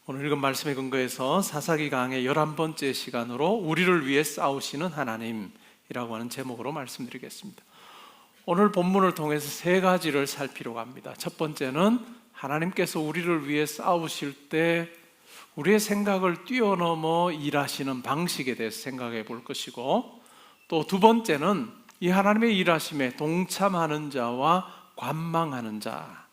오늘 읽은 말씀에 근거해서 사사기 강의 11번째 시간으로 우리를 위해 싸우시는 하나님이라고 하는 제목으로 말씀드리겠습니다. 오늘 본문을 통해서 세 가지를 살피려고 합니다. 첫 번째는 하나님께서 우리를 위해 싸우실 때 우리의 생각을 뛰어넘어 일하시는 방식에 대해서 생각해 볼 것이고, 또 두 번째는 이 하나님의 일하심에 동참하는 자와 관망하는 자,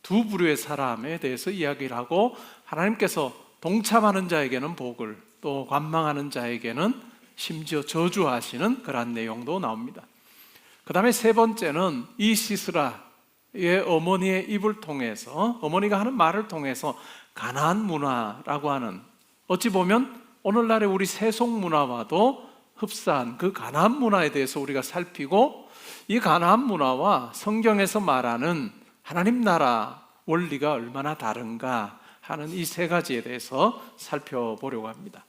두 부류의 사람에 대해서 이야기를 하고, 하나님께서 동참하는 자에게는 복을, 또 관망하는 자에게는 심지어 저주하시는 그러한 내용도 나옵니다. 그 다음에 세 번째는 이 시스라의 어머니의 입을 통해서, 어머니가 하는 말을 통해서 가나안 문화라고 하는, 어찌 보면 오늘날의 우리 세속 문화와도 흡사한 그 가나안 문화에 대해서 우리가 살피고, 이 가나안 문화와 성경에서 말하는 하나님 나라 원리가 얼마나 다른가 하는 이 세 가지에 대해서 살펴보려고 합니다.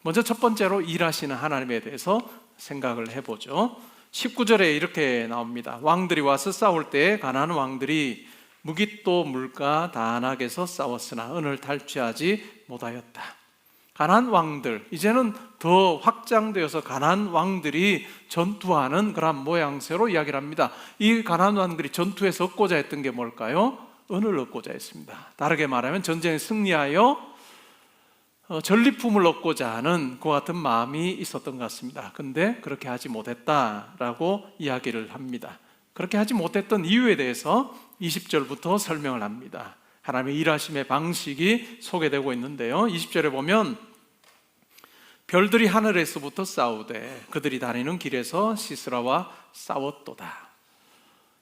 먼저 첫 번째로 일하시는 하나님에 대해서 생각을 해보죠. 19절에 이렇게 나옵니다. 왕들이 와서 싸울 때 가나안 왕들이 무깃도 물가 다낙에서 싸웠으나 은을 탈취하지 못하였다. 가나안 왕들, 이제는 더 확장되어서 가나안 왕들이 전투하는 그런 모양새로 이야기를 합니다. 이 가나안 왕들이 전투에서 얻고자 했던 게 뭘까요? 은을 얻고자 했습니다. 다르게 말하면 전쟁에 승리하여 전리품을 얻고자 하는 그와 같은 마음이 있었던 것 같습니다. 근데 그렇게 하지 못했다라고 이야기를 합니다. 그렇게 하지 못했던 이유에 대해서 20절부터 설명을 합니다. 하나님의 일하심의 방식이 소개되고 있는데요, 20절에 보면 별들이 하늘에서부터 싸우되 그들이 다니는 길에서 시스라와 싸웠도다.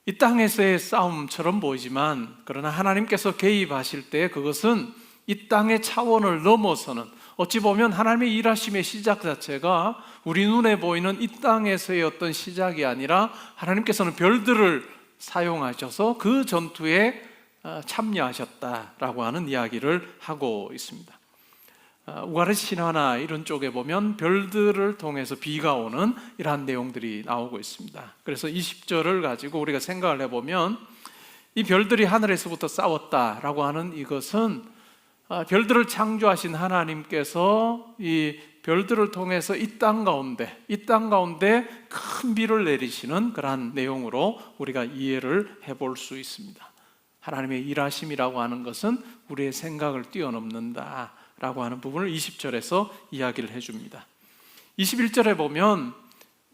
이 땅에서의 싸움처럼 보이지만, 그러나 하나님께서 개입하실 때 그것은 이 땅의 차원을 넘어서는, 어찌 보면 하나님의 일하심의 시작 자체가 우리 눈에 보이는 이 땅에서의 어떤 시작이 아니라 하나님께서는 별들을 사용하셔서 그 전투에 참여하셨다라고 하는 이야기를 하고 있습니다. 우가르 신화나 이런 쪽에 보면 별들을 통해서 비가 오는 이러한 내용들이 나오고 있습니다. 그래서 20절을 가지고 우리가 생각을 해보면, 이 별들이 하늘에서부터 싸웠다라고 하는 이것은 별들을 창조하신 하나님께서 이 별들을 통해서 이 땅 가운데 큰 비를 내리시는 그러한 내용으로 우리가 이해를 해볼 수 있습니다. 하나님의 일하심이라고 하는 것은 우리의 생각을 뛰어넘는다 라고 하는 부분을 20절에서 이야기를 해줍니다. 21절에 보면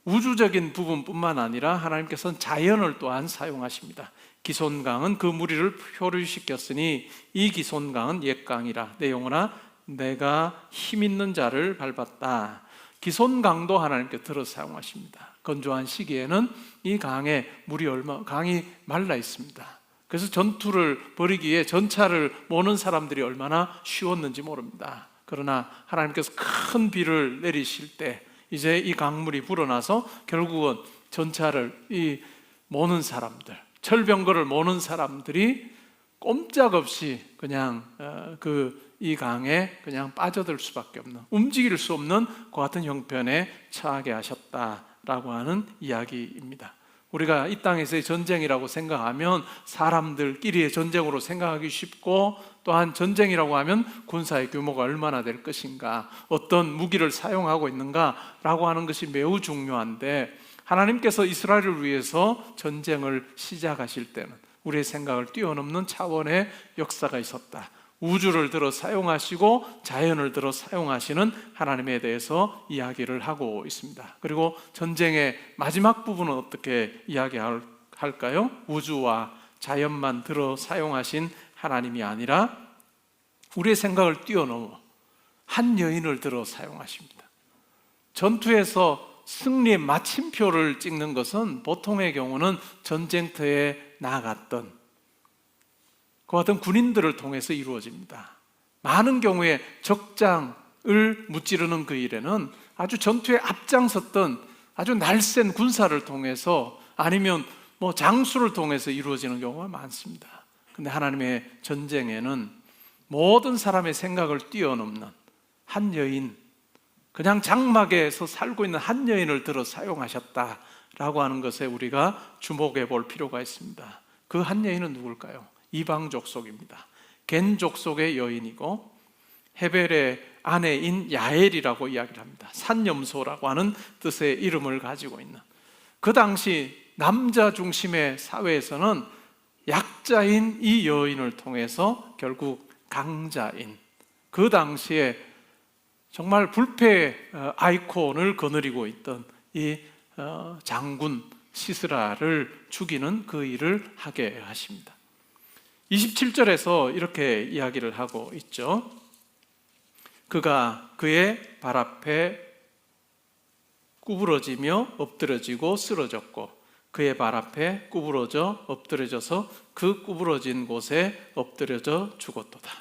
우주적인 부분뿐만 아니라 하나님께서는 자연을 또한 사용하십니다. 기손강은 그 무리를 표류시켰으니 이 기손강은 옛강이라. 내 영혼아 내가 힘있는 자를 밟았다. 기손강도 하나님께 들어 사용하십니다. 건조한 시기에는 이 강에 강이 말라 있습니다. 그래서 전투를 벌이기에 전차를 모는 사람들이 얼마나 쉬웠는지 모릅니다. 그러나 하나님께서 큰 비를 내리실 때 이제 이 강물이 불어나서 결국은 전차를 모는 사람들, 철병거를 모는 사람들이 꼼짝없이 그냥 이 강에 그냥 빠져들 수밖에 없는, 움직일 수 없는 그 같은 형편에 처하게 하셨다라고 하는 이야기입니다. 우리가 이 땅에서의 전쟁이라고 생각하면 사람들끼리의 전쟁으로 생각하기 쉽고, 또한 전쟁이라고 하면 군사의 규모가 얼마나 될 것인가, 어떤 무기를 사용하고 있는가라고 하는 것이 매우 중요한데, 하나님께서 이스라엘을 위해서 전쟁을 시작하실 때는 우리의 생각을 뛰어넘는 차원의 역사가 있었다. 우주를 들어 사용하시고 자연을 들어 사용하시는 하나님에 대해서 이야기를 하고 있습니다. 그리고 전쟁의 마지막 부분은 어떻게 이야기할까요? 우주와 자연만 들어 사용하신 하나님이 아니라 우리의 생각을 뛰어넘어 한 여인을 들어 사용하십니다. 전투에서 승리의 마침표를 찍는 것은 보통의 경우는 전쟁터에 나갔던 그 같은 군인들을 통해서 이루어집니다. 많은 경우에 적장을 무찌르는 그 일에는 아주 전투에 앞장섰던 아주 날쌘 군사를 통해서, 아니면 장수를 통해서 이루어지는 경우가 많습니다. 그런데 하나님의 전쟁에는 모든 사람의 생각을 뛰어넘는 한 여인, 그냥 장막에서 살고 있는 한 여인을 들어 사용하셨다라고 하는 것에 우리가 주목해 볼 필요가 있습니다. 그 한 여인은 누굴까요? 이방 족속입니다. 겐 족속의 여인이고, 헤벨의 아내인 야엘이라고 이야기를 합니다. 산염소라고 하는 뜻의 이름을 가지고 있는, 그 당시 남자 중심의 사회에서는 약자인 이 여인을 통해서 결국 강자인, 그 당시에 정말 불패의 아이콘을 거느리고 있던 이 장군 시스라를 죽이는 그 일을 하게 하십니다. 27절에서 이렇게 이야기를 하고 있죠. 그가 그의 발 앞에 구부러지며 엎드러지고 쓰러졌고 그의 발 앞에 구부러져 엎드러져서 그 구부러진 곳에 엎드려져 죽었도다.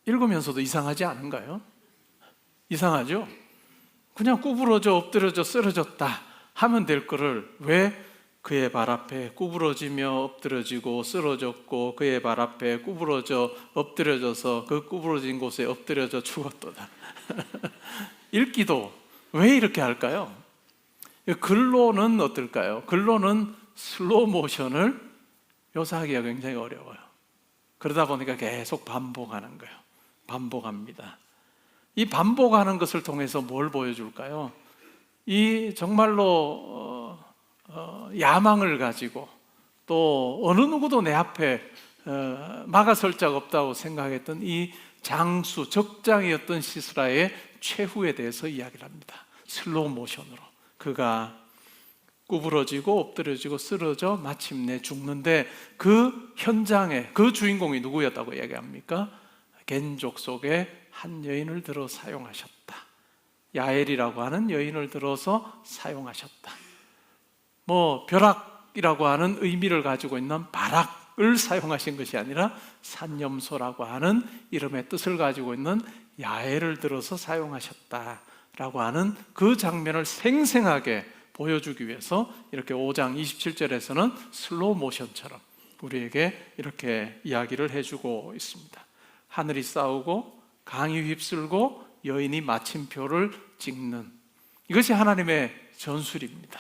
읽으면서도 이상하지 않은가요? 이상하죠? 그냥 구부러져 엎드려져 쓰러졌다 하면 될 거를 왜 그의 발 앞에 구부러지며 엎드러지고 쓰러졌고 그의 발 앞에 구부러져 엎드려져서 그 구부러진 곳에 엎드려져 죽었도다. 읽기도 왜 이렇게 할까요? 글로는 어떨까요? 글로는 슬로우 모션을 묘사하기가 굉장히 어려워요. 그러다 보니까 계속 반복하는 거예요. 반복합니다. 이 반복하는 것을 통해서 뭘 보여줄까요? 이 정말로 야망을 가지고 또 어느 누구도 내 앞에 막아설 자가 없다고 생각했던 이 장수, 적장이었던 시스라의 최후에 대해서 이야기를 합니다. 슬로우 모션으로 그가 구부러지고 엎드려지고 쓰러져 마침내 죽는데 그 현장에 그 주인공이 누구였다고 이야기합니까? 겐족 속의 한 여인을 들어 사용하셨다. 야엘이라고 하는 여인을 들어서 사용하셨다. 벼락이라고 하는 의미를 가지고 있는 바락을 사용하신 것이 아니라 산염소라고 하는 이름의 뜻을 가지고 있는 야엘을 들어서 사용하셨다라고 하는 그 장면을 생생하게 보여주기 위해서 이렇게 5장 27절에서는 슬로우 모션처럼 우리에게 이렇게 이야기를 해주고 있습니다. 하늘이 싸우고 강이 휩쓸고 여인이 마침표를 찍는, 이것이 하나님의 전술입니다.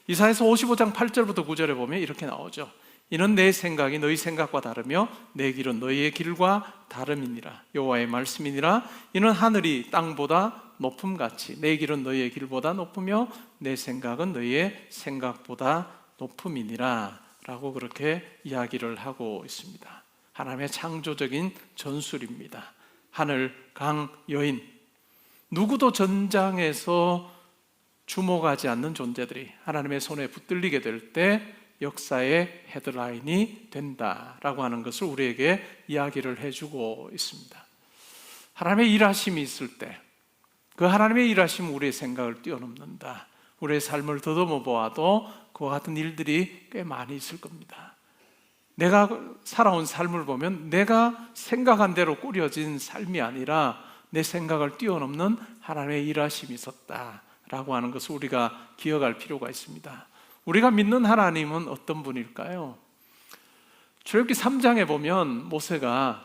이사야서 55장 8절부터 9절에 보면 이렇게 나오죠. 이는 내 생각이 너희 생각과 다르며 내 길은 너희의 길과 다름이니라. 여호와의 말씀이니라. 이는 하늘이 땅보다 높음같이 내 길은 너희의 길보다 높으며 내 생각은 너희의 생각보다 높음이니라 라고 그렇게 이야기를 하고 있습니다. 하나님의 창조적인 전술입니다. 하늘, 강, 여인, 누구도 전장에서 주목하지 않는 존재들이 하나님의 손에 붙들리게 될 때 역사의 헤드라인이 된다라고 하는 것을 우리에게 이야기를 해주고 있습니다. 하나님의 일하심이 있을 때 그 하나님의 일하심은 우리의 생각을 뛰어넘는다. 우리의 삶을 더듬어 보아도 그와 같은 일들이 꽤 많이 있을 겁니다. 내가 살아온 삶을 보면 내가 생각한 대로 꾸려진 삶이 아니라 내 생각을 뛰어넘는 하나님의 일하심이 있었다라고 하는 것을 우리가 기억할 필요가 있습니다. 우리가 믿는 하나님은 어떤 분일까요? 출애굽기 3장에 보면 모세가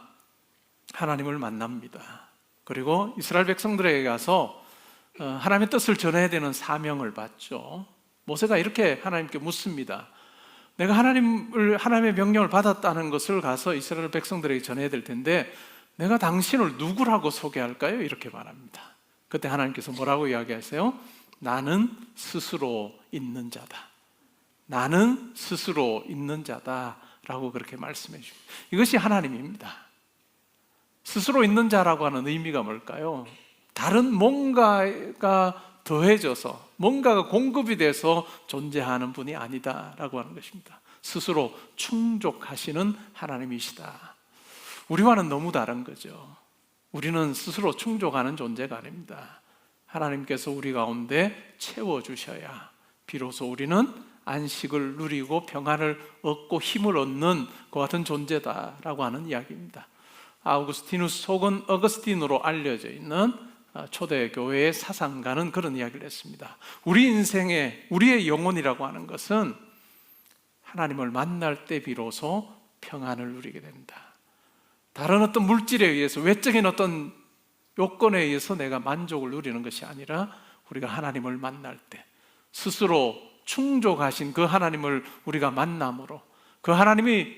하나님을 만납니다. 그리고 이스라엘 백성들에게 가서 하나님의 뜻을 전해야 되는 사명을 받죠. 모세가 이렇게 하나님께 묻습니다. 내가 하나님의 명령을 받았다는 것을 가서 이스라엘 백성들에게 전해야 될 텐데 내가 당신을 누구라고 소개할까요? 이렇게 말합니다. 그때 하나님께서 뭐라고 이야기하세요? 나는 스스로 있는 자다. 나는 스스로 있는 자다 라고 그렇게 말씀해 줍니다. 이것이 하나님입니다. 스스로 있는 자라고 하는 의미가 뭘까요? 다른 뭔가가 더해져서 뭔가가 공급이 돼서 존재하는 분이 아니다라고 하는 것입니다. 스스로 충족하시는 하나님이시다. 우리와는 너무 다른 거죠. 우리는 스스로 충족하는 존재가 아닙니다. 하나님께서 우리 가운데 채워주셔야 비로소 우리는 안식을 누리고 평안을 얻고 힘을 얻는 그 같은 존재다라고 하는 이야기입니다. 아우구스티누스 혹은 어거스틴으로 알려져 있는 초대교회의 사상가는 그런 이야기를 했습니다. 우리 인생의 우리의 영혼이라고 하는 것은 하나님을 만날 때 비로소 평안을 누리게 된다. 다른 어떤 물질에 의해서 외적인 어떤 요건에 의해서 내가 만족을 누리는 것이 아니라 우리가 하나님을 만날 때 스스로 충족하신 그 하나님을 우리가 만남으로 그 하나님이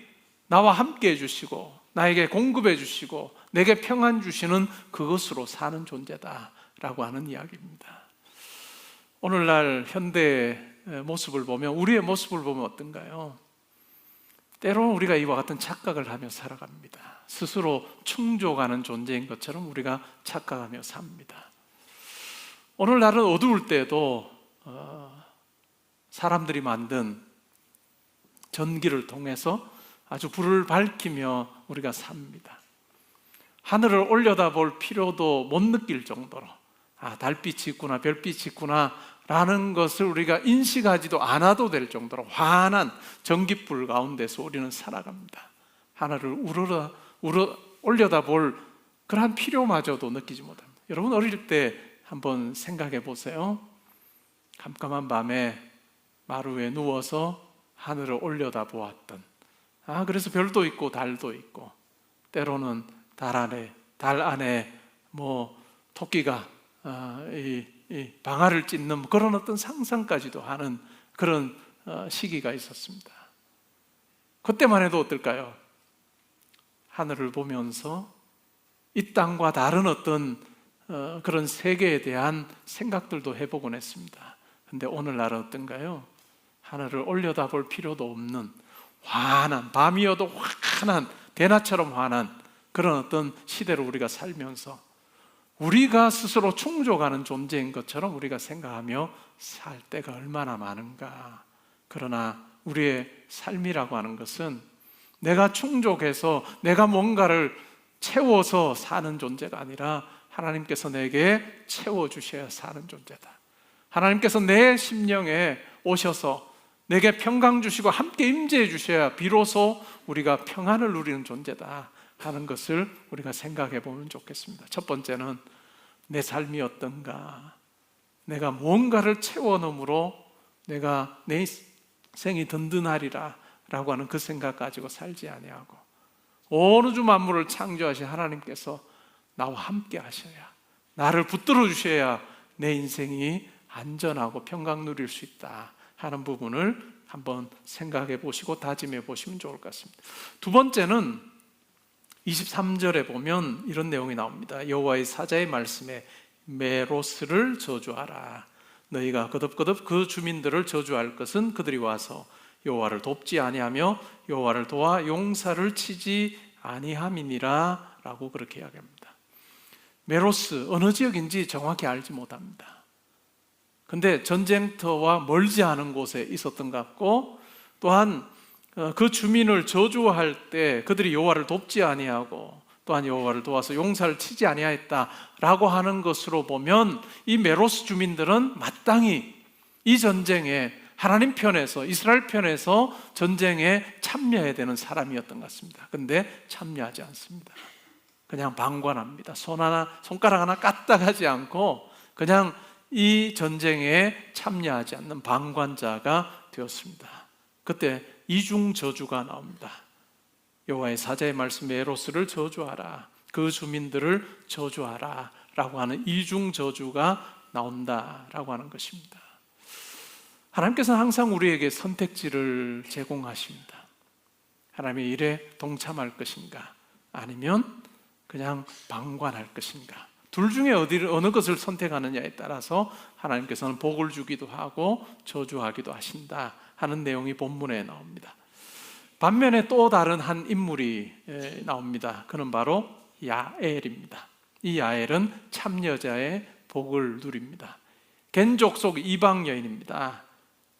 나와 함께 해주시고 나에게 공급해 주시고 내게 평안 주시는 그것으로 사는 존재다라고 하는 이야기입니다. 오늘날 현대의 모습을 보면, 우리의 모습을 보면 어떤가요? 때로 우리가 이와 같은 착각을 하며 살아갑니다. 스스로 충족하는 존재인 것처럼 우리가 착각하며 삽니다. 오늘날은 어두울 때도 사람들이 만든 전기를 통해서 아주 불을 밝히며 우리가 삽니다. 하늘을 올려다볼 필요도 못 느낄 정도로 달빛이 있구나, 별빛이 있구나 라는 것을 우리가 인식하지도 않아도 될 정도로 환한 전깃불 가운데서 우리는 살아갑니다. 하늘을 올려다볼 그러한 필요마저도 느끼지 못합니다. 여러분, 어릴 때 한번 생각해 보세요. 깜깜한 밤에 마루 위에 누워서 하늘을 올려다보았던, 그래서 별도 있고 달도 있고, 때로는 달 안에 토끼가 이 방아를 찢는 그런 어떤 상상까지도 하는 그런 시기가 있었습니다. 그때만 해도 어떨까요? 하늘을 보면서 이 땅과 다른 어떤 그런 세계에 대한 생각들도 해보곤 했습니다. 근데 오늘날은 어떤가요? 하늘을 올려다볼 필요도 없는 환한, 밤이어도 환한, 대낮처럼 환한 그런 어떤 시대로 우리가 살면서 우리가 스스로 충족하는 존재인 것처럼 우리가 생각하며 살 때가 얼마나 많은가. 그러나 우리의 삶이라고 하는 것은 내가 충족해서 내가 뭔가를 채워서 사는 존재가 아니라 하나님께서 내게 채워주셔야 사는 존재다. 하나님께서 내 심령에 오셔서 내게 평강 주시고 함께 임재해 주셔야 비로소 우리가 평안을 누리는 존재다 하는 것을 우리가 생각해 보면 좋겠습니다. 첫 번째는 내 삶이 어떤가, 내가 무언가를 채워넣음으로 내가 내 인생이 든든하리라 라고 하는 그 생각 가지고 살지 아니하고, 온 우주 만물을 창조하신 하나님께서 나와 함께 하셔야, 나를 붙들어 주셔야 내 인생이 안전하고 평강 누릴 수 있다 하는 부분을 한번 생각해 보시고 다짐해 보시면 좋을 것 같습니다. 두 번째는 23절에 보면 이런 내용이 나옵니다. 여호와의 사자의 말씀에 메로스를 저주하라. 너희가 거듭거듭 그 주민들을 저주할 것은 그들이 와서 여호와를 돕지 아니하며 여호와를 도와 용사를 치지 아니함이니라 라고 그렇게 이야기합니다. 메로스, 어느 지역인지 정확히 알지 못합니다. 근데 전쟁터와 멀지 않은 곳에 있었던 것 같고, 또한 그 주민을 저주할 때 그들이 여호와를 돕지 아니하고 또한 여호와를 도와서 용사를 치지 아니하였다라고 하는 것으로 보면 이 메로스 주민들은 마땅히 이 전쟁에 하나님 편에서, 이스라엘 편에서 전쟁에 참여해야 되는 사람이었던 것 같습니다. 근데 참여하지 않습니다. 그냥 방관합니다. 손가락 하나 까딱하지 않고 그냥 이 전쟁에 참여하지 않는 방관자가 되었습니다. 그때 이중 저주가 나옵니다. 여호와의 사자의 말씀 메로스를 저주하라, 그 주민들을 저주하라 라고 하는 이중 저주가 나온다라고 하는 것입니다. 하나님께서는 항상 우리에게 선택지를 제공하십니다. 하나님의 일에 동참할 것인가, 아니면 그냥 방관할 것인가, 둘 중에 어느 것을 선택하느냐에 따라서 하나님께서는 복을 주기도 하고 저주하기도 하신다 하는 내용이 본문에 나옵니다. 반면에 또 다른 한 인물이 나옵니다. 그는 바로 야엘입니다. 이 야엘은 참여자의 복을 누립니다. 겐족 속 이방 여인입니다.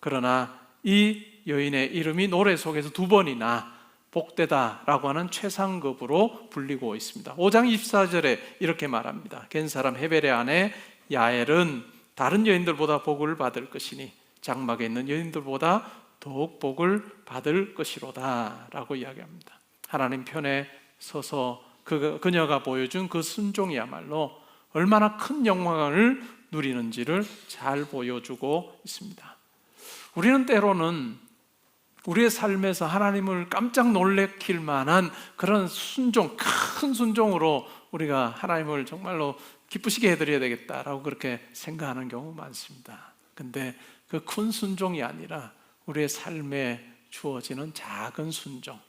그러나 이 여인의 이름이 노래 속에서 두 번이나 복되다라고 하는 최상급으로 불리고 있습니다. 5장 24절에 이렇게 말합니다. 겐 사람 헤벨의 아내 야엘은 다른 여인들보다 복을 받을 것이니 장막에 있는 여인들보다 더욱 복을 받을 것이로다 라고 이야기합니다. 하나님 편에 서서 그녀가 보여준 그 순종이야말로 얼마나 큰 영광을 누리는지를 잘 보여주고 있습니다. 우리는 때로는 우리의 삶에서 하나님을 깜짝 놀래킬 만한 그런 순종, 큰 순종으로 우리가 하나님을 정말로 기쁘시게 해드려야 되겠다라고 그렇게 생각하는 경우 많습니다. 근데 그 큰 순종이 아니라 우리의 삶에 주어지는 작은 순종,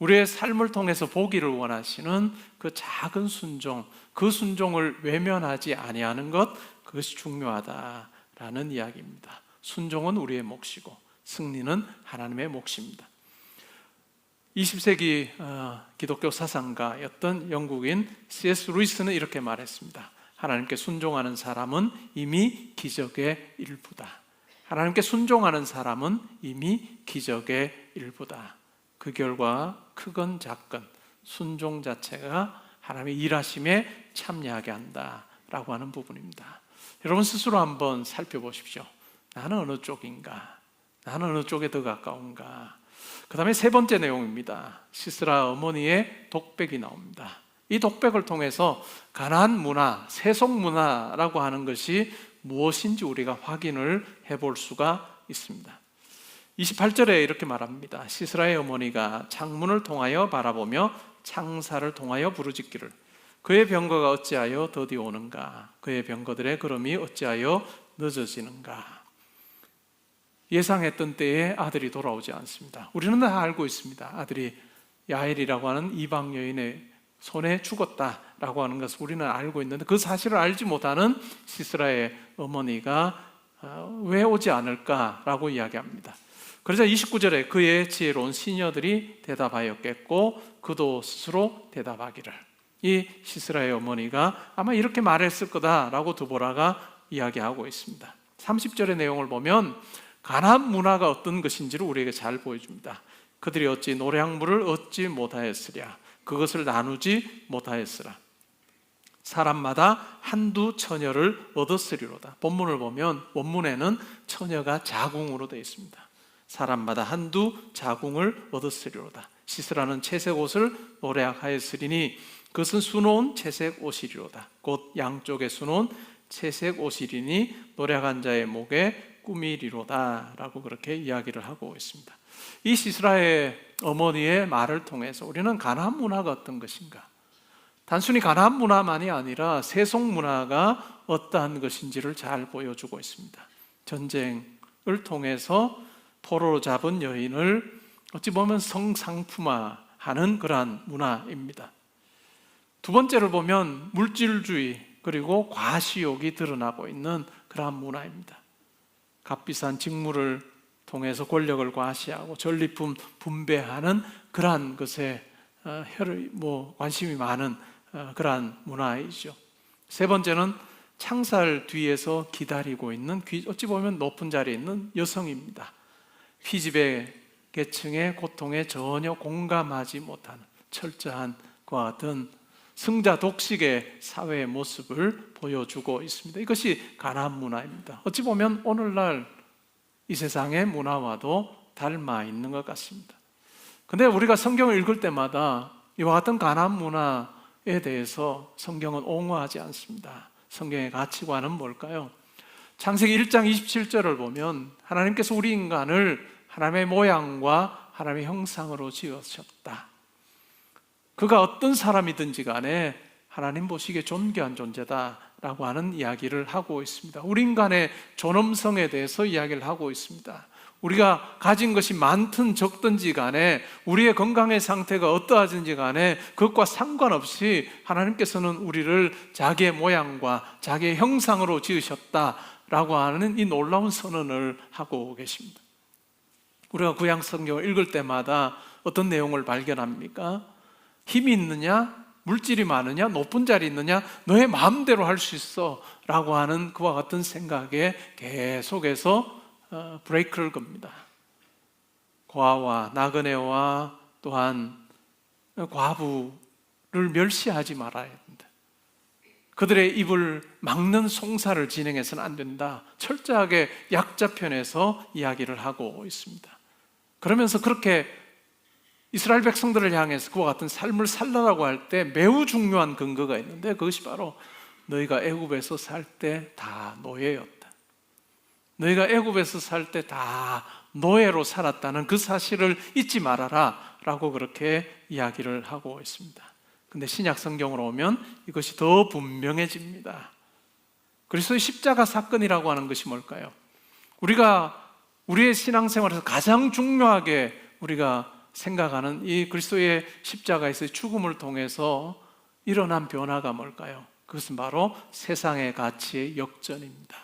우리의 삶을 통해서 보기를 원하시는 그 작은 순종, 그 순종을 외면하지 아니하는 것, 그것이 중요하다라는 이야기입니다. 순종은 우리의 몫이고 승리는 하나님의 몫입니다. 20세기 기독교 사상가였던 영국인 C.S. 루이스는 이렇게 말했습니다. 하나님께 순종하는 사람은 이미 기적의 일부다. 하나님께 순종하는 사람은 이미 기적의 일부다. 그 결과 크건 작건 순종 자체가 하나님의 일하심에 참여하게 한다라고 하는 부분입니다. 여러분 스스로 한번 살펴보십시오. 나는 어느 쪽인가? 나는 어느 쪽에 더 가까운가? 그 다음에 세 번째 내용입니다. 시스라 어머니의 독백이 나옵니다. 이 독백을 통해서 가나안 문화, 세속 문화라고 하는 것이 무엇인지 우리가 확인을 해볼 수가 있습니다. 28절에 이렇게 말합니다. 시스라의 어머니가 창문을 통하여 바라보며 창사를 통하여 부르짖기를 그의 병거가 어찌하여 더디 오는가? 그의 병거들의 걸음이 어찌하여 늦어지는가? 예상했던 때에 아들이 돌아오지 않습니다. 우리는 다 알고 있습니다. 아들이 야엘이라고 하는 이방 여인의 손에 죽었다라고 하는 것을 우리는 알고 있는데 그 사실을 알지 못하는 시스라의 어머니가 왜 오지 않을까라고 이야기합니다. 그러자 29절에 그의 지혜로운 시녀들이 대답하였겠고 그도 스스로 대답하기를 이 시스라의 어머니가 아마 이렇게 말했을 거다라고 드보라가 이야기하고 있습니다. 30절의 내용을 보면 가나안 문화가 어떤 것인지를 우리에게 잘 보여줍니다. 그들이 어찌 노량물을 얻지 못하였으랴 그것을 나누지 못하였으라 사람마다 한두 처녀를 얻었으리로다. 본문을 보면 원문에는 처녀가 자궁으로 되어 있습니다. 사람마다 한두 자궁을 얻었으리로다. 시스라는 채색 옷을 노략하였으리니 그것은 수놓은 채색 옷이리로다. 곧 양쪽에 수놓은 채색 옷이리니 노략한 자의 목에 꾸미리로다 라고 그렇게 이야기를 하고 있습니다. 이 시스라의 어머니의 말을 통해서 우리는 가나안 문화가 어떤 것인가, 단순히 가나안 문화만이 아니라 세속 문화가 어떠한 것인지를 잘 보여주고 있습니다. 전쟁을 통해서 포로로 잡은 여인을 어찌 보면 성상품화하는 그러한 문화입니다. 두 번째를 보면 물질주의 그리고 과시욕이 드러나고 있는 그러한 문화입니다. 값비싼 직무를 통해서 권력을 과시하고 전리품 분배하는 그러한 것에 관심이 많은 그러한 문화이죠. 세 번째는 창살 뒤에서 기다리고 있는 어찌 보면 높은 자리에 있는 여성입니다. 피지배 계층의 고통에 전혀 공감하지 못하는 철저한 그와 같은 승자 독식의 사회의 모습을 보여주고 있습니다. 이것이 가나안 문화입니다. 어찌 보면 오늘날 이 세상의 문화와도 닮아 있는 것 같습니다. 그런데 우리가 성경을 읽을 때마다 이와 같은 가나안 문화에 대해서 성경은 옹호하지 않습니다. 성경의 가치관은 뭘까요? 창세기 1장 27절을 보면 하나님께서 우리 인간을 하나님의 모양과 하나님의 형상으로 지으셨다. 그가 어떤 사람이든지 간에 하나님 보시기에 존귀한 존재다라고 하는 이야기를 하고 있습니다. 우리 인간의 존엄성에 대해서 이야기를 하고 있습니다. 우리가 가진 것이 많든 적든지 간에 우리의 건강의 상태가 어떠하든지 간에 그것과 상관없이 하나님께서는 우리를 자기의 모양과 자기의 형상으로 지으셨다라고 하는 이 놀라운 선언을 하고 계십니다. 우리가 구약 성경을 읽을 때마다 어떤 내용을 발견합니까? 힘이 있느냐? 물질이 많으냐? 높은 자리 있느냐? 너의 마음대로 할 수 있어 라고 하는 그와 같은 생각에 계속해서 브레이크를 겁니다. 고아와 나그네와 또한 과부를 멸시하지 말아야 된다. 그들의 입을 막는 송사를 진행해서는 안 된다. 철저하게 약자 편에서 이야기를 하고 있습니다. 그러면서 그렇게 이스라엘 백성들을 향해서 그와 같은 삶을 살라라고 할 때 매우 중요한 근거가 있는데 그것이 바로 너희가 애굽에서 살 때 다 노예였다. 너희가 애굽에서 살 때 다 노예로 살았다는 그 사실을 잊지 말아라 라고 그렇게 이야기를 하고 있습니다. 근데 신약 성경으로 오면 이것이 더 분명해집니다. 그리스도의 십자가 사건이라고 하는 것이 뭘까요? 우리가 우리의 신앙생활에서 가장 중요하게 우리가 생각하는 이 그리스도의 십자가에서의 죽음을 통해서 일어난 변화가 뭘까요? 그것은 바로 세상의 가치의 역전입니다.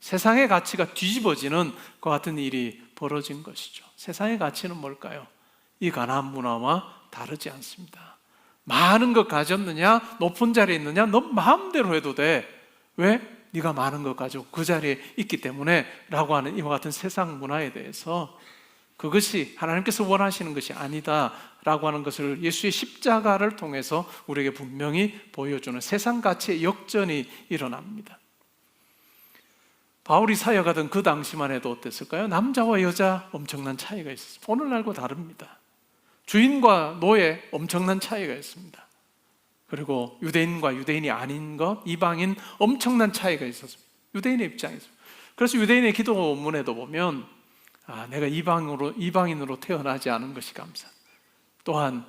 세상의 가치가 뒤집어지는 그 같은 일이 벌어진 것이죠. 세상의 가치는 뭘까요? 이 가나안 문화와 다르지 않습니다. 많은 것 가졌느냐, 높은 자리에 있느냐, 너 마음대로 해도 돼. 왜? 네가 많은 것 가지고 그 자리에 있기 때문에 라고 하는 이와 같은 세상 문화에 대해서 그것이 하나님께서 원하시는 것이 아니다 라고 하는 것을 예수의 십자가를 통해서 우리에게 분명히 보여주는 세상 가치의 역전이 일어납니다. 바울이 사역하던 그 당시만 해도 어땠을까요? 남자와 여자 엄청난 차이가 있었습니다. 오늘날과 다릅니다. 주인과 노예 엄청난 차이가 있습니다. 그리고 유대인과 유대인이 아닌 것, 이방인 엄청난 차이가 있었습니다. 유대인의 입장에서. 그래서 유대인의 기도문에도 보면 내가 이방인으로 태어나지 않은 것이 감사하다. 또한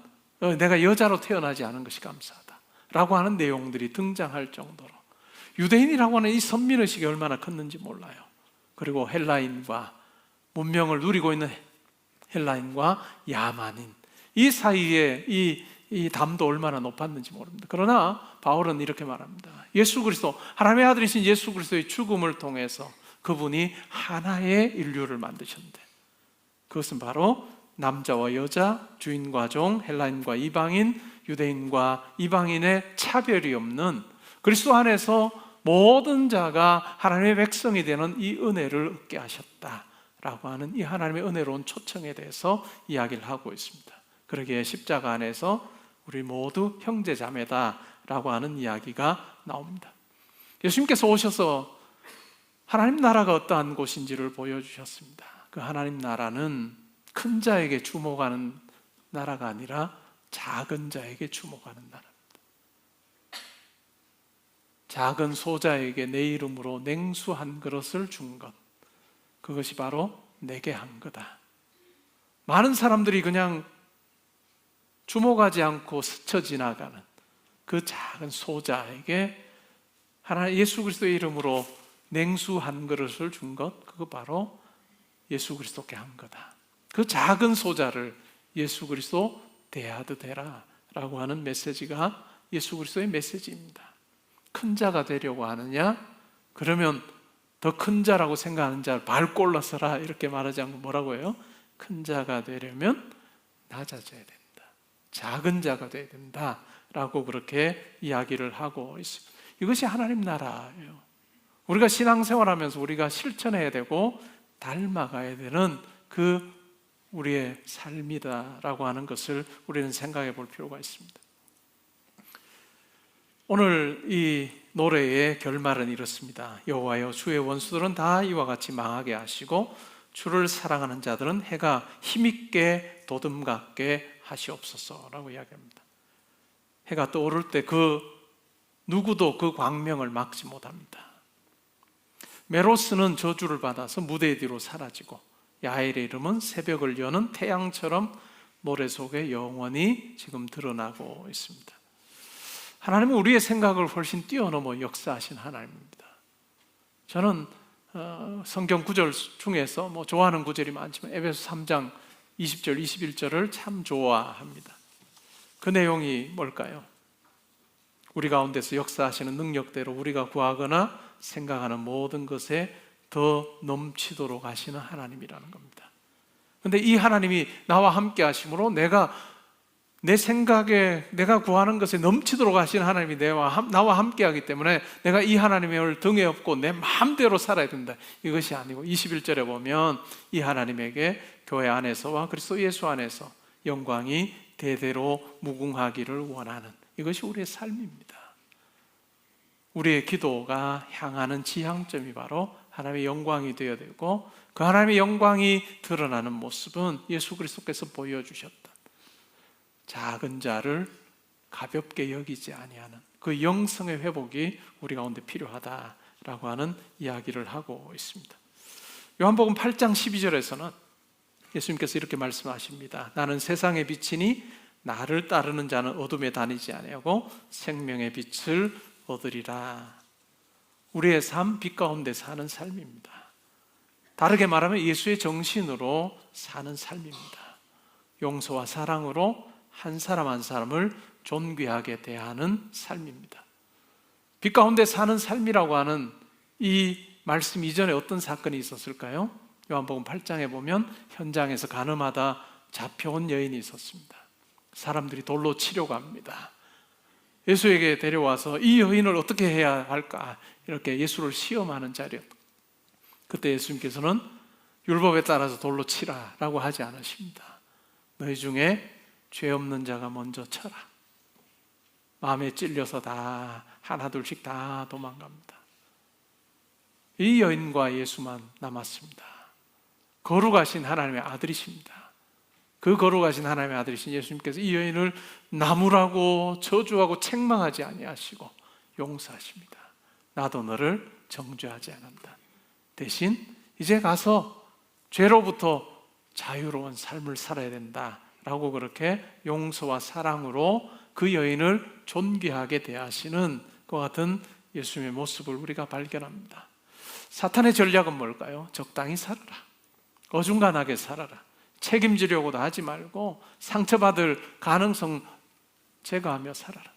내가 여자로 태어나지 않은 것이 감사하다 라고 하는 내용들이 등장할 정도로 유대인이라고 하는 이 선민의식이 얼마나 컸는지 몰라요. 그리고 헬라인과 문명을 누리고 있는 헬라인과 야만인 이 사이에 이 담도 얼마나 높았는지 모릅니다. 그러나 바울은 이렇게 말합니다. 예수 그리스도, 하나님의 아들이신 예수 그리스도의 죽음을 통해서 그분이 하나의 인류를 만드셨는데 그것은 바로 남자와 여자, 주인과 종, 헬라인과 이방인, 유대인과 이방인의 차별이 없는 그리스도 안에서 모든 자가 하나님의 백성이 되는 이 은혜를 얻게 하셨다라고 하는 이 하나님의 은혜로운 초청에 대해서 이야기를 하고 있습니다. 그러기에 십자가 안에서 우리 모두 형제자매다라고 하는 이야기가 나옵니다. 예수님께서 오셔서 하나님 나라가 어떠한 곳인지를 보여주셨습니다. 그 하나님 나라는 큰 자에게 주목하는 나라가 아니라 작은 자에게 주목하는 나라입니다. 작은 소자에게 내 이름으로 냉수 한 그릇을 준 것, 그것이 바로 내게 한 거다. 많은 사람들이 그냥 주목하지 않고 스쳐 지나가는 그 작은 소자에게 하나님 예수 그리스도의 이름으로 냉수 한 그릇을 준 것, 그거 바로 예수 그리스도께 한 거다. 그 작은 소자를 예수 그리스도 대하듯 해라 라고 하는 메시지가 예수 그리스도의 메시지입니다. 큰 자가 되려고 하느냐? 그러면 더 큰 자라고 생각하는 자를 밟고 올라서라 이렇게 말하지 않고 뭐라고 해요? 큰 자가 되려면 낮아져야 된다. 작은 자가 돼야 된다 라고 그렇게 이야기를 하고 있습니다. 이것이 하나님 나라예요. 우리가 신앙생활하면서 우리가 실천해야 되고 닮아가야 되는 그 우리의 삶이다라고 하는 것을 우리는 생각해 볼 필요가 있습니다. 오늘 이 노래의 결말은 이렇습니다. 여호와여 주의 원수들은 다 이와 같이 망하게 하시고 주를 사랑하는 자들은 해가 힘있게 도듬갑게 하시옵소서라고 이야기합니다. 해가 떠오를 때 그 누구도 그 광명을 막지 못합니다. 메로스는 저주를 받아서 무대 뒤로 사라지고 야엘의 이름은 새벽을 여는 태양처럼 모래 속에 영원히 지금 드러나고 있습니다. 하나님은 우리의 생각을 훨씬 뛰어넘어 역사하신 하나님입니다. 저는 성경 구절 중에서 좋아하는 구절이 많지만 에베소 3장 20절, 21절을 참 좋아합니다. 그 내용이 뭘까요? 우리 가운데서 역사하시는 능력대로 우리가 구하거나 생각하는 모든 것에 더 넘치도록 하시는 하나님이라는 겁니다. 그런데 이 하나님이 나와 함께 하심으로 내 생각에 내가 구하는 것에 넘치도록 하시는 하나님이 나와 함께 하기 때문에 내가 이 하나님을 등에 업고 내 마음대로 살아야 된다. 이것이 아니고 21절에 보면 이 하나님에게 교회 안에서와 그리스도 예수 안에서 영광이 대대로 무궁하기를 원하는 이것이 우리의 삶입니다. 우리의 기도가 향하는 지향점이 바로 하나님의 영광이 되어야 되고 그 하나님의 영광이 드러나는 모습은 예수 그리스도께서 보여주셨다. 작은 자를 가볍게 여기지 아니하는 그 영성의 회복이 우리 가운데 필요하다라고 하는 이야기를 하고 있습니다. 요한복음 8장 12절에서는 예수님께서 이렇게 말씀하십니다. 나는 세상의 빛이니 나를 따르는 자는 어둠에 다니지 아니하고 생명의 빛을 얻으리라. 우리의 삶, 빛 가운데 사는 삶입니다. 다르게 말하면 예수의 정신으로 사는 삶입니다. 용서와 사랑으로 한 사람 한 사람을 존귀하게 대하는 삶입니다. 빛 가운데 사는 삶이라고 하는 이 말씀 이전에 어떤 사건이 있었을까요? 요한복음 8장에 보면 현장에서 가늠하다 잡혀온 여인이 있었습니다. 사람들이 돌로 치려고 합니다. 예수에게 데려와서 이 여인을 어떻게 해야 할까 이렇게 예수를 시험하는 자리였다. 그때 예수님께서는 율법에 따라서 돌로 치라라고 하지 않으십니다. 너희 중에 죄 없는 자가 먼저 쳐라. 마음에 찔려서 다 하나둘씩 다 도망갑니다. 이 여인과 예수만 남았습니다. 거룩하신 하나님의 아들이십니다. 그 거룩하신 하나님의 아들이신 예수님께서 이 여인을 나무라고 저주하고 책망하지 아니하시고 용서하십니다. 나도 너를 정죄하지 않는다. 대신 이제 가서 죄로부터 자유로운 삶을 살아야 된다라고 그렇게 용서와 사랑으로 그 여인을 존귀하게 대하시는 것 같은 예수님의 모습을 우리가 발견합니다. 사탄의 전략은 뭘까요? 적당히 살아라. 어중간하게 살아라. 책임지려고도 하지 말고 상처받을 가능성 제거하며 살아라.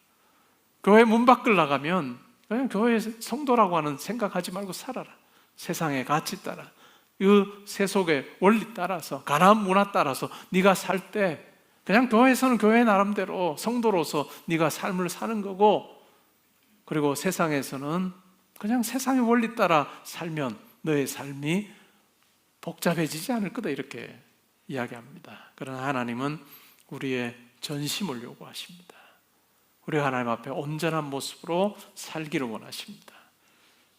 교회 문 밖을 나가면 그냥 교회 성도라고 하는 생각하지 말고 살아라. 세상의 가치 따라, 그 세속의 원리 따라서, 가나안 문화 따라서 네가 살 때 그냥 교회에서는 교회 나름대로 성도로서 네가 삶을 사는 거고, 그리고 세상에서는 그냥 세상의 원리 따라 살면 너의 삶이 복잡해지지 않을 거다, 이렇게 이야기합니다. 그러나 하나님은 우리의 전심을 요구하십니다. 우리가 하나님 앞에 온전한 모습으로 살기를 원하십니다.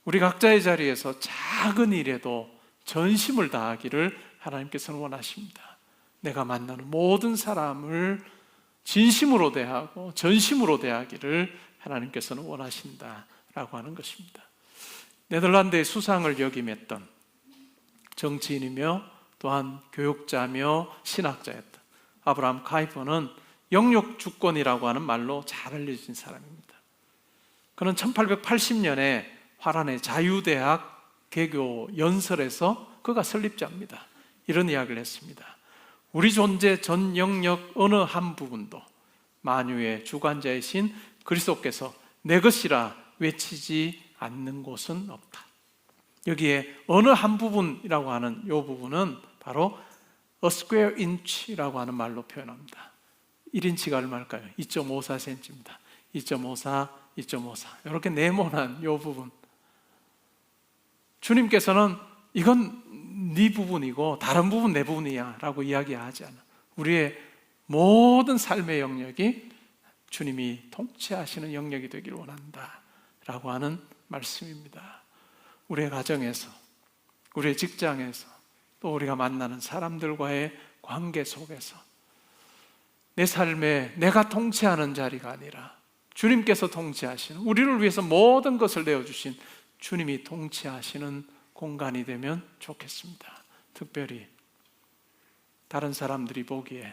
우리 각자의 자리에서 작은 일에도 전심을 다하기를 하나님께서는 원하십니다. 내가 만나는 모든 사람을 진심으로 대하고 전심으로 대하기를 하나님께서는 원하신다라고 하는 것입니다. 네덜란드의 수상을 역임했던 정치인이며 또한 교육자며 신학자였던 아브라함 카이퍼는 영육주권이라고 하는 말로 잘 알려진 사람입니다. 그는 1880년에 화란의 자유대학 개교 연설에서 그가 설립자입니다. 이런 이야기를 했습니다. 우리 존재 전 영역 어느 한 부분도 만유의 주관자이신 그리스도께서 내 것이라 외치지 않는 곳은 없다. 여기에 어느 한 부분이라고 하는 이 부분은 바로 a square inch라고 하는 말로 표현합니다. 1인치가 얼마일까요? 2.54cm입니다. 2.54, 2.54 이렇게 네모난 이 부분, 주님께서는 이건 네 부분이고 다른 부분 내 부분이야 라고 이야기하지 않아. 우리의 모든 삶의 영역이 주님이 통치하시는 영역이 되기를 원한다 라고 하는 말씀입니다. 우리의 가정에서, 우리의 직장에서, 또 우리가 만나는 사람들과의 관계 속에서 내 삶에 내가 통치하는 자리가 아니라 주님께서 통치하시는, 우리를 위해서 모든 것을 내어주신 주님이 통치하시는 공간이 되면 좋겠습니다. 특별히 다른 사람들이 보기에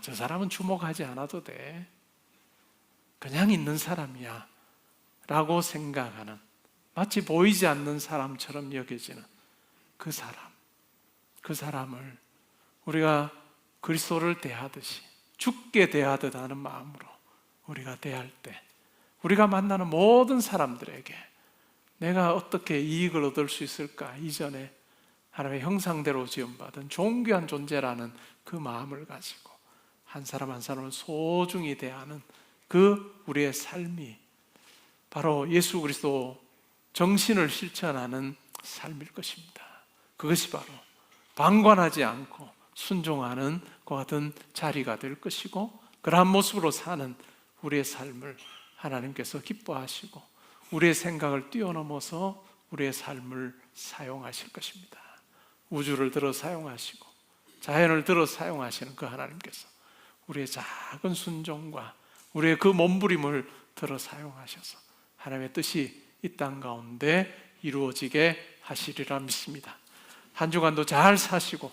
저 사람은 주목하지 않아도 돼, 그냥 있는 사람이야 라고 생각하는, 마치 보이지 않는 사람처럼 여겨지는 그 사람을 우리가 그리스도를 대하듯이 죽게 대하듯 하는 마음으로 우리가 대할 때, 우리가 만나는 모든 사람들에게 내가 어떻게 이익을 얻을 수 있을까, 이전에 하나님의 형상대로 지음받은 존귀한 존재라는 그 마음을 가지고 한 사람 한 사람을 소중히 대하는 그 우리의 삶이 바로 예수 그리스도 정신을 실천하는 삶일 것입니다. 그것이 바로 방관하지 않고 순종하는 그 같은 자리가 될 것이고, 그러한 모습으로 사는 우리의 삶을 하나님께서 기뻐하시고 우리의 생각을 뛰어넘어서 우리의 삶을 사용하실 것입니다. 우주를 들어 사용하시고 자연을 들어 사용하시는 그 하나님께서 우리의 작은 순종과 우리의 그 몸부림을 들어 사용하셔서 하나님의 뜻이 이 땅 가운데 이루어지게 하시리라 믿습니다. 한 주간도 잘 사시고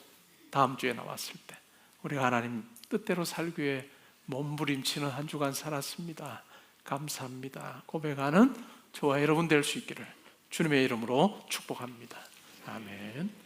다음 주에 나왔을 때 우리가 하나님 뜻대로 살기 위해 몸부림치는 한 주간 살았습니다, 감사합니다 고백하는 저와 여러분 될 수 있기를 주님의 이름으로 축복합니다. 아멘.